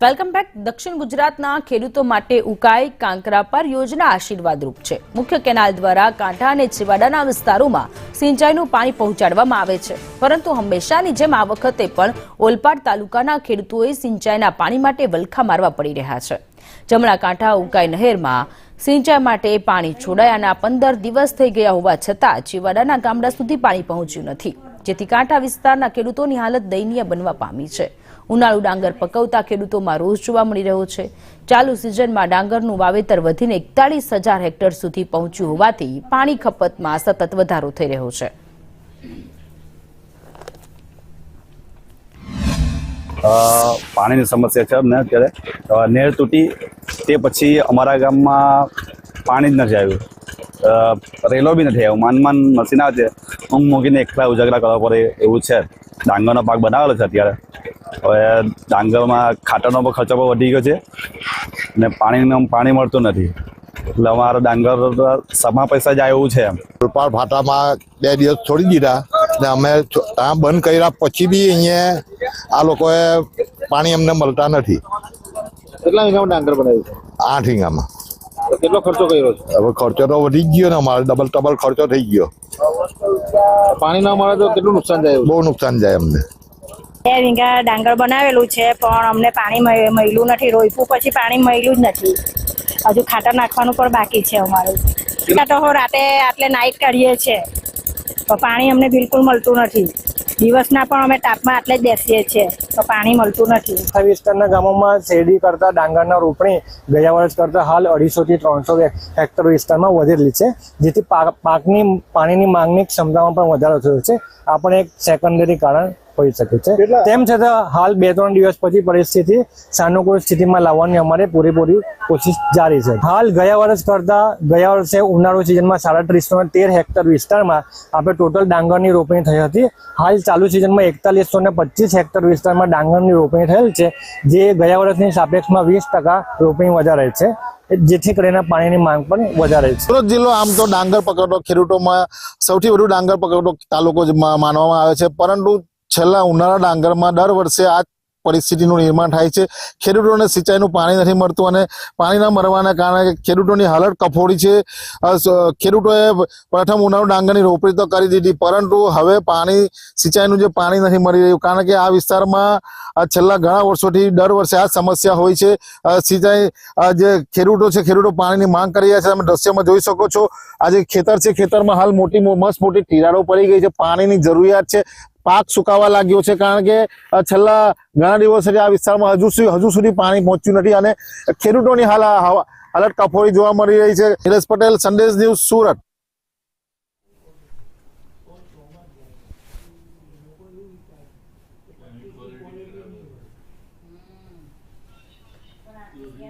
Welcome back. દક્ષિણ ગુજરાતના ખેડૂતો માટે ઉકાઈ કાંકરાપર યોજના આશીર્વાદરૂપ છે। મુખ્ય કેનાલ દ્વારા કાંઠા અને છેવાડાના વિસ્તારોમાં સિંચાઈનું પાણી પહોંચાડવામાં આવે છે, પરંતુ હંમેશાની જેમ આ વખતે પણ ઓલપાડ તાલુકાના ખેડૂતોએ સિંચાઈના પાણી માટે વલખા મારવા પડી રહ્યા છે। જમણા કાંઠા ઉકાઈ નહેરમાં સિંચાઈ માટે પાણી છોડાયાના 15 દિવસ થઈ ગયા હોવા છતાં છેવાડાના ગામડા સુધી પાણી પહોંચ્યું નથી, જેથી કાંઠા વિસ્તારના ખેડૂતોની હાલત દયનીય બનવા પામી છે। ઉનાળુ ડાંગર પકવતા ખેડૂતોમાં રોષ જોવા મળી રહ્યો છે। ચાલુ સિઝનમાં ડાંગરનું વાવેતર વધીને 41,000 હેક્ટર સુધી પહોંચ્યું હોવાથી પાણી ખપતમાં સતત વધારો થઈ રહ્યો છે। પાણીની સમસ્યા છે અમને અત્યારે। નહેર તૂટી તે પછી અમારા ગામમાં પાણી જ નથી આવ્યું, રેલો બી નથી આવ્યો। માન મશીન આવે છે, ઊંઘ મૂકીને એકલા ઉજાગરા કરવા પડે એવું છે। ડાંગરનો પાક બનાવેલો છે અત્યારે। હવે ડાંગરમાં ખાતરનો પણ ખર્ચો પણ વધી ગયો છે અને પાણી મળતું નથી, એટલે અમારો ડાંગર સમા પૈસા જાય એવું છે। ઓલપાડ ભાટામાં 2 દિવસ છોડી દીધા ને અમે ત્યાં બંધ કર્યા પછી બી અહીંયા આ લોકોએ પાણી અમને મળતા નથી। કેટલા વીઘામાં ડાંગર બનાવ્યું છે? 8 વીઘામાં। કેટલો ખર્ચો કર્યો છે? હવે ખર્ચો તો વધી ગયો ને, અમારે ડબલ ખર્ચો થઈ ગયો। પાણી ના મળે તો કેટલું નુકસાન જાય? બહુ નુકસાન જાય અમને। 2 વીઘા ડાંગર બનાવેલું છે, પણ અમને પાણી મળ્યું નથી। રોઈપું પછી પાણી મળ્યું જ નથી, હજુ ખાતર નાખવાનું પણ બાકી છે અમારું। તો રાતે આટલે નાઈટ કાઢીએ છીએ તો પાણી અમને બિલકુલ મળતું નથી। દિવસના પણ અમે તાપમાં આટલે જ બેસીએ છીએ તો પાણી મળતું નથી। આ વિસ્તારના ગામોમાં શેરડી કરતા ડાંગરના રોપણી ગયા વર્ષ કરતા હાલ 250 થી 300 હેક્ટર વિસ્તારમાં વધેલી છે, જેથી પાકની પાણીની માંગની ક્ષમતામાં પણ વધારો થયો છે। આ પણ એક સેકન્ડરી કારણ હોઈ શકે છે। તેમ છતાં હાલ 2-3 દિવસ પછી પરિસ્થિતિ સાનુકૂળ સ્થિતિમાં લાવવાની અમારે પૂરેપૂરી કોશિશ જારી છે। હાલ ગયા વર્ષે ઉનાળુ સિઝનમાં 3713 હેક્ટર વિસ્તારમાં આપણે ટોટલ ડાંગરની રોપણી થઈ હતી। હાલ ચાલુ સિઝનમાં 4125 હેક્ટર વિસ્તારમાં ડાંગરની રોપણી થયેલ છે, જે ગયા વર્ષની સાપેક્ષમાં 20% રોપણી વધારે છે, જેથી કરીને પાણીની માંગ પણ વધારે છે। સુરત જિલ્લો આમ તો ડાંગર પકવતો ખેડૂતોમાં સૌથી વધુ ડાંગર પકવતો તાલુકો માનવામાં આવે છે, પરંતુ છેલ્લા ઉનાળા ડાંગરમાં દર વર્ષે આ પરિસ્થિતિનું નિર્માણ થાય છે। ખેડૂતોને સિંચાઈનું પાણી નથી મળતું અને પાણી ન મળવાના કારણે ખેડૂતોની હાલત કફોડી છે। ખેડૂતોએ પ્રથમ ઉનાળુ ડાંગરની રોપણી તો કરી દીધી, પરંતુ હવે સિંચાઈનું જે પાણી નથી મળી રહ્યું, કારણ કે આ વિસ્તારમાં છેલ્લા ઘણા વર્ષોથી દર વર્ષે આ સમસ્યા હોય છે। સિંચાઈ જે ખેડૂતો પાણીની માંગ કરી રહ્યા છે। તમે દ્રશ્યમાં જોઈ શકો છો, આ જે ખેતર છે, ખેતરમાં હાલ મોટી તિરાડો પડી ગઈ છે, પાણીની જરૂરિયાત છે। પાક સુકાવા લાગ્યો છે, કારણ કે છેલ્લા ઘણા દિવસોથી આ વિસ્તારમાં હજુ સુધી પાણી પહોંચ્યું નથી અને ખેડૂતોની હાલત કફોડી જોવા મળી રહી છે। નીરજ પટેલ, સંદેશ ન્યૂઝ, સુરત।